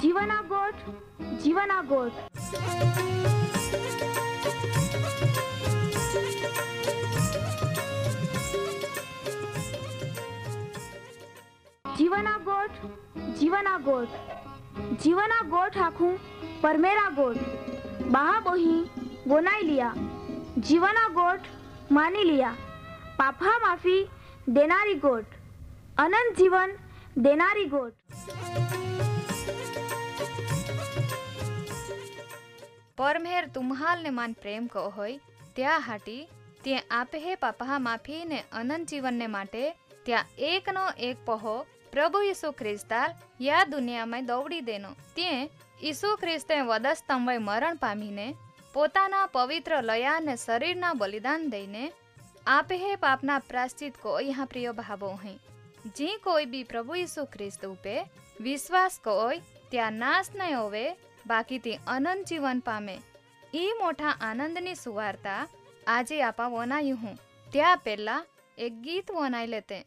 જીવના ગોઠ જીવના ગોઠ जीवना गोठ जीवना गोठ जीवना गोठ आखू परमेरा गोठ बाहा बोही गोनाई लिया जीवना गोठ मानी लिया पापा माफी देनारी गोठ अनंत जीवन देनारी गोठ। परमेर तुम्हाल ने मान प्रेम को होय त्या हाटी ते आपे हे पापा माफी ने अनंत जीवन ने माटे त्या एक नो एक पहो प्रभु यीशु ख्रिस्ता या दुनिया में दौड़ी देनो ते यीशु ख्रिस्ते वधस्तंभे मरण पामीने पोताना पवित्र लया ने शरीरना बलिदान दईने आपे हे पापना प्राश्चित को यहाँ प्रिय भावो है जी कोई भी प्रभु यीशु ख्रिस्त उपे विश्वास कोय त्या नाश नहीं होवे बाकी ती अनंत जीवन पामे ई मोटा आनंदनी सुवार्ता आजे आपा वनायु हूँ त्या पहला एक गीत वनाई लेते।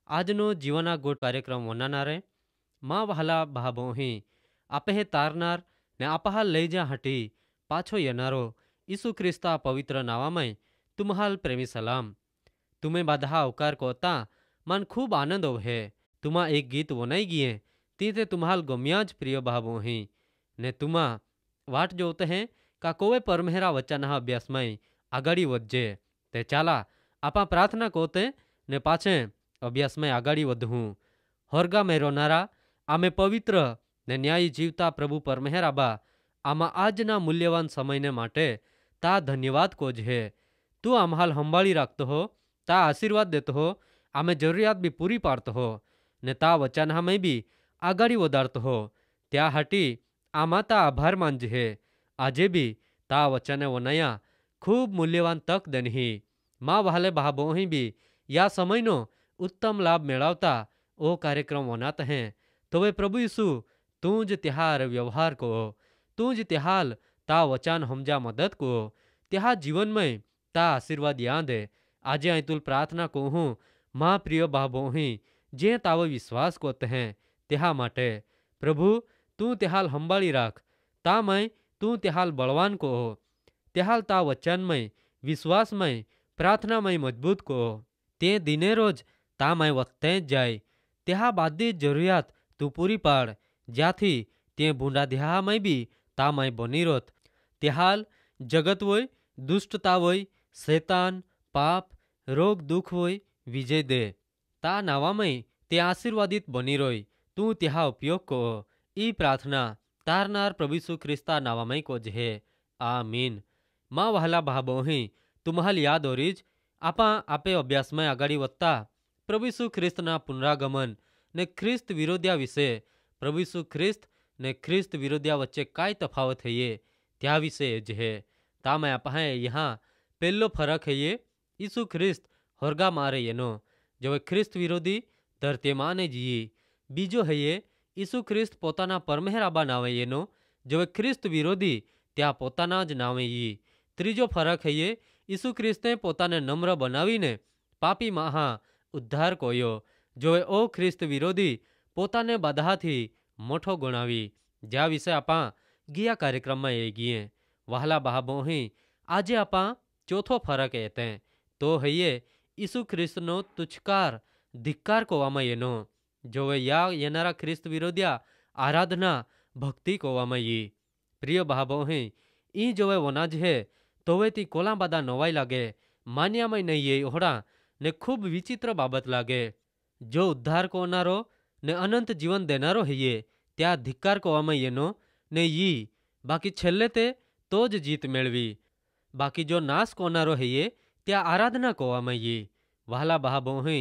આજનો જીવના ગોટ કાર્યક્રમ વનાનારે માં વહાલા ભાભોही આપે हे તારનાર ને આપहा લઈ જા હટી પાછો येणारो ઈસુ ख्रिस्ता पवित्र नावामय तुम्हाल प्रेमी सलाम। तुम्हें बाधा अवकार कोता मन खूब आनंद ओहे। तुम्हा एक गीत वनाई गिये ती ते तुम्हाल गम्याज प्रिय भाभोही ने तुम्हा वाट जोते हैं का कोवे परमेहरा वचनहा अभ्यासमय आगाड़ी वधजे ते चाला आपा प्रार्थना कोते ने पाछे अभ्यासमय आगाड़ी वधूं। होरगा में रोनारा आमे पवित्र ने न्यायी जीवता प्रभु परमेहराबा आमा आजना मूल्यवान समय ने माटे ता धन्यवाद कोज है। तू आम्हाल हंबाळी राखतो हो, ता आशीर्वाद देतो हो, आमे जरूरियात बी पूरी पाडतो हो ने ता वचनहामय बी आगाड़ी वधारतो हो। त्या हाटी आमा ता आभार मानजे है। आजे बी ता वचने वनाया खूब मूल्यवान तक देनही। मां वहाले भाभोही बी या समयनो उत्तम लाभ मेळवता ओ कार्यक्रम वनात हैं। तो वे प्रभु यीशु तूंज त्याहार व्यवहार को, तूंज त्याहाल ता वचन हमजा मदद को, त्या जीवनमय ता आशीर्वाद याद है। आजे आई तुल प्रार्थना को हूँ मां प्रिय भाभोही जे ताव विश्वास कोते हैं त्या माटे प्रभु तू त्याहाल हंबाड़ी राख। ता मैं तू त्याहाल बलवान को, त्याहाल ता वचनमय विश्वासमय प्रार्थनामय मजबूत को, ते दिने रोज ता मैं वखते जाय त्या बादी जरूरियात तू पूरी पाड़ ज्याथी ते भूंडा देहामय बी ता मैं बनी रोत। त्याहाल जगत वोय, दुष्टता वोय, शैतान, पाप, रोग दुख वोय विजय दे ता नावामय ते आशीर्वादित बनी रोय तू त्या उपयोग को। ई प्रार्थना तारनार प्रभु यीशु ख्रिस्ता नावामय को जे आमीन। मां वहाला भाभोही तुम्हाल याद ओरीज आपा आपे अभ्यासमय आगाड़ी वत्ता प्रभु यीशु ख्रिस्तना पुनरागमन ने ख्रिस्त विरोधिया विषे प्रभु यीशु ख्रिस्त ने ख्रिस्त विरोधिया वच्चे काय तफावत है ये त्या विषे जे ता मैं आपा यहाँ पहलो फरक है ये यीशु ख्रिस्त होरगा मारे येनो जो ख्रिस्त विरोधी धरती माने जी। बीजो है ये यीशु ख्रिस्त पोताना परमेहराबा नावे येनो जो ख्रिस्त विरोधी त्या पोताना ज नावे यी। त्रीजो फरक है ये यीशु ख्रिस्ते पोताने नम्र बनावीने पापी महा उद्धार कोयो जो ओ ख्रिस्त विरोधी पोताने बधाथी मोठो गणावी ज्या विषय आपा गिया कार्यक्रम में ए गिए। वहला भाभोही आजे आपा चौथो फरक एते तो है ये यीशु ख्रिस्तनो तुच्छकार धिक्कार कोवामा येनो जो या येनारा ख्रिस्त विरोधिया आराधना भक्ति कोवामा यी। प्रिय भाभोही ई जो वनाज है तो वे ती कोला बादा नवाई लागे मान्यामय नहीं ये ओहड़ा ने खूब विचित्र बाबत लागे जो उद्धार कोनारो ने अनंत जीवन देनारो है ये त्या धिक्कार कोवामा येनो ने यी बाकी छेल्ले ते तो ज जीत मेळवी। बाकी जो नाश कोनारो है ये त्या आराधना कोवामा यी। वहला भाभोही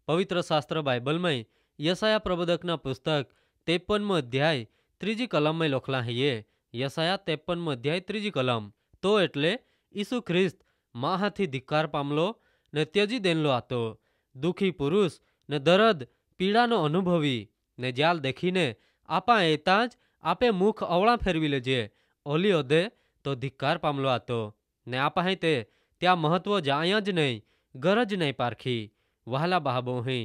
पवित्र शास्त्र बाइबल में यसाया प्रबोधकना पुस्तक 53 अध्याय 3 कलम में लखला है ये यसाया 53 अध्याय 3 कलम तो एटले यीशु ख्रिस्त माहाथी धिक्कार पामलो ने त्यजी देनलो आतो दुखी पुरुष ने दर्द पीड़ानो अनुभवी ने जाल देखीने आपा एताज आपे मुख अवळा फेरवी लेजे ओली ओदे तो धिक्कार पामलो आतो ने आपा है ते त्या महत्व जाया ज नहीं गरज नहीं पारखी। वहला भाभोही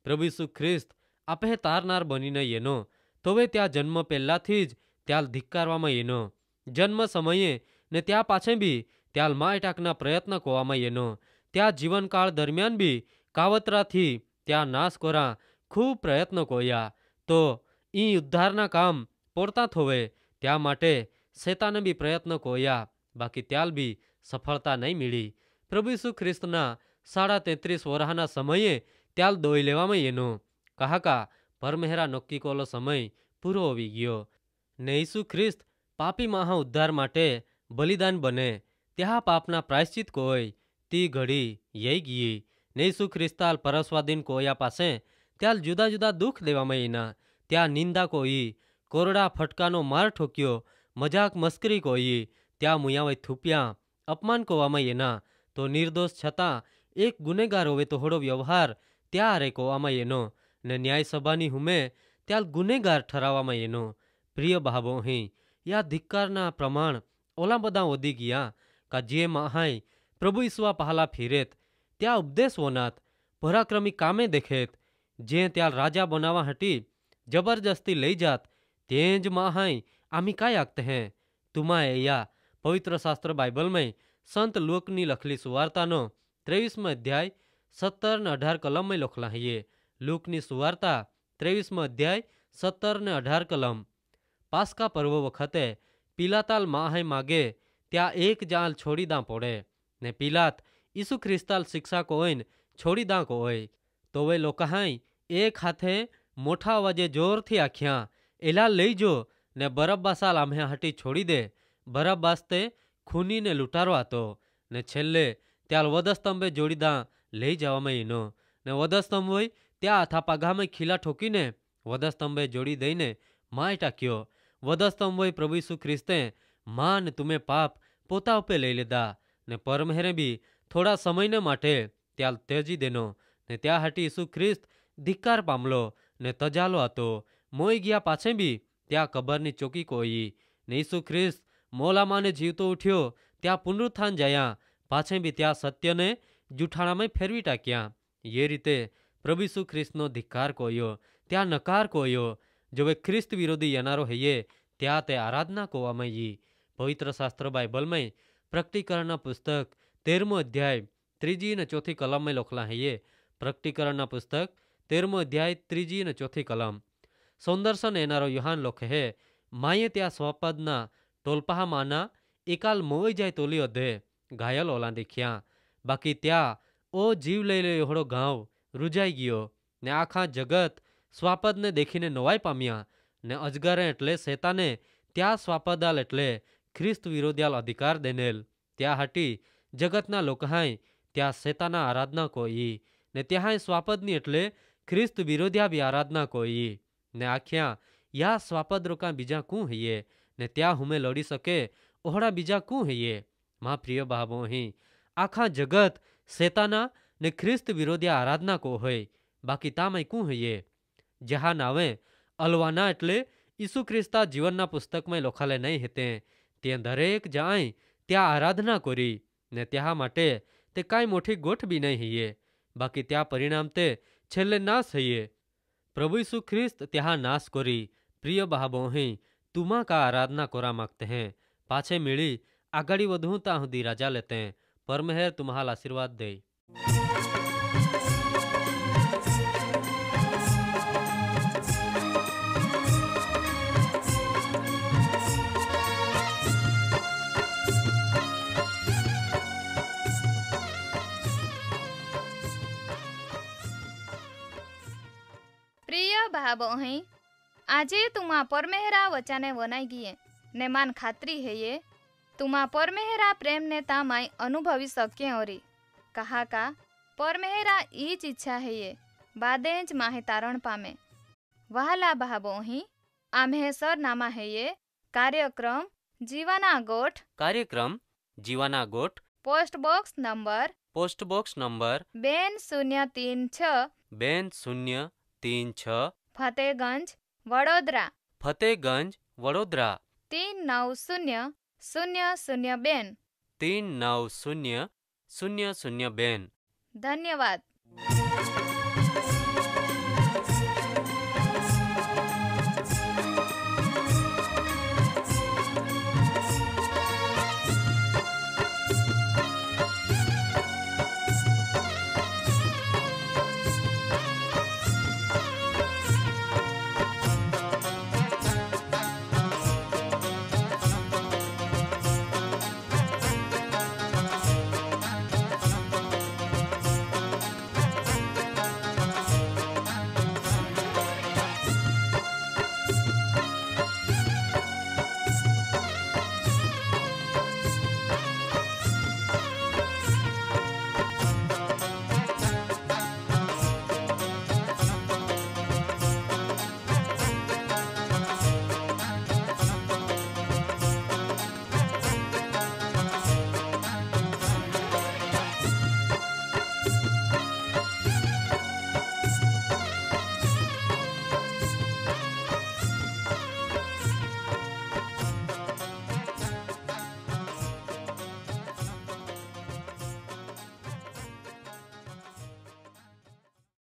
प्रभु यीशु ख्रिस्त आपे तारनार बनीने येनो तो वे त्या जन्म पहेलाथी ज त्याल धिक्कारवामां येनो जन्म समये ने त्या पाछे बी त्याल माय टाकना प्रयत्न कोवामां येनो त्या जीवनकाळ दरमियान बी कावतराथी त्या नाश कोरा खूब प्रयत्न कोया तो ई उद्धारना काम पोरता थोवे त्या माटे शैताने बी प्रयत्न कोया बाकी त्याल बी सफलता नहीं मिली। प्रभु यीशु ख्रिस्तना 33.5 वर्षना समये त्याल दोई लेवामां येनो कहा का परमेहरा नक्की कोलो समय पूरो होवी गयो ने यीशु ख्रिस्त पापी महा उद्धार माटे बलिदान बने त्या पापना प्रायश्चित कोय ती घड़ी यही गई ने यीशु ख्रिस्ताल परस्वाधीन कोया पासे त्याल जुदा जुदा दुख देवामां येना त्या निंदा कोई कोरड़ा फटकानो मार ठोक्यो मजाक मस्करी कोई त्या मुयावे थूप्या अपमान कोवामां येना तो निर्दोष छता एक गुनेगार होवे तो होड़ो व्यवहार त्या आरे कोवामां येनो ने न्याय सभानी हुमे त्याल गुनेगार ठरावामां येनो। प्रिय भाभोही या धिक्कारना प्रमाण ओला बदा वधी गया का जे महाय प्रभु ईसुआ पहला फिरेत त्या उपदेश वनात पराक्रमी कामे देखेत જે त्याल राजा बनावा हटी जबरदस्ती लई जात तेंज माहाई आम्ही काय आखते हैं तुमा या पवित्र शास्त्र बाइबल में संत लोकनी लखली सुवार्तानो 23 अध्याय 17 ने 18 कलम में लखला है। ये लूकनी सुवार्ता 23 अध्याय 17 ने 18 कलम। पास्का पर्व वखते पिलाताल माहे मागे त्या एक जाल छोड़ी दा पड़े ने पिलात यीशु ख्रिस्ताल शिक्षा को ओइन छोड़ी दा को ओय तो वे लोकाहाई एक हाथे मोठा अवाजे जोर थी आख्या एला लई जो ने बरब्बासाल आम्हे हटी छोड़ी दे। बरब्बास ते खूनी ने लुटारो आतो ने छेल्ले त्याल वधस्तंभे जोड़ीदा लई जवामां ईनो ने वधस्तंभोय त्या थापाघामां खीला ठोकीने वधस्तंभे जोड़ी दईने माय टाक्यो। वधस्तंभोय प्रभु यीशु ख्रिस्ते मां ने तुम्हें पाप पोता उपे लई लीधा ने परमेहरे बी थोड़ा समय ने माटे त्याल त्यजी देनो ने त्या हाटी यीशु ख्रिस्त धिक्कार पामलो ने तजालो आतो मोई गया पाछे बी त्या कबरनी चौकी कोई ने यीशु ख्रिस्त मोलामा ने जीवतो उठ्यो त्या पुनरुत्थान जाया पाछे बी त्या सत्य ने जूठाणा में फेरवी टाक्या। ये रीते प्रभु यीशु ख्रिस्तनो धिक्कार कोयो त्या नकार कोयो जो वे ख्रिस्त विरोधी यनारो है ये त्या ते आराधना कोवामां यी। पवित्र शास्त्र बाइबल में प्रकटीकरण पुस्तक 13 अध्याय 3 ने 4 कलम में लखला है। ये प्रकटीकरण पुस्तक 13 अध्याय 3 ने 4 कलम। सौंदर्शन एनारो योहान लखे है माये त्या स्वपदना टोलपाहा माना एकाल मोई जाय तोली अधे घायल ओला देखिया बाकी त्या ओ जीव लई ले योहड़ो गांव रुजाई गयो ने आखा जगत स्वापद ने देखीने नवाई पाम्या ने अजगरे एटले शैताने त्या स्वापदाल एटले ख्रिस्त विरोधियाल अधिकार देनेल त्या हाटी जगतना लोकहाय त्या शैताना आराधना कोई ने त्याहाय स्वापदनी एटले ख्रिस्त विरोधिया भी आराधना कोई ने आख्या या स्वापद रोका बीजा कू है ने त्या हुमे लड़ी सके ओहड़ा बीजा कू है। मां प्रिय बाबो ही आखा जगत शैताना ने ख्रिस्त विरोधिया आराधना को होय बाकी तामय कू है जहा नावे अलवाना एटले यीशु ख्रिस्ता जीवनना पुस्तक में लखाले नहीं हेते ते दरेक जाय त्या आराधना करी ने त्या माटे ते काई मोठी गोठ भी नहीं है बाकी त्या परिणाम ते छेल्ले नाश है। प्रभु यीशु ख्रिस्त त्या नाश करी प्रिय बाबो ही तुमा का आराधना कोरा मागते हैं पाछे मिली आगाड़ी वधुता हुदी राजा लेते हैं परमेहर तुम्हारा आशीर्वाद दे। प्रिय भाई આજે તુમા પરમેહરા વચાને વનાઈ ગીએ ને માન ખાતરી है ये તુમા પરમેહરા પ્રેમ ને તામાય અનુભવી શક્ય ઓરી કहा का પરમેહરા ईज इच्छा है ये बादेज माहे तारण पामे वहाला भाबो ही आम्हे सरनामा है ये कार्यक्रम जीवाना गोठ post box number 036 Fatehganj Vadodara 390002 390002। धन्यवाद।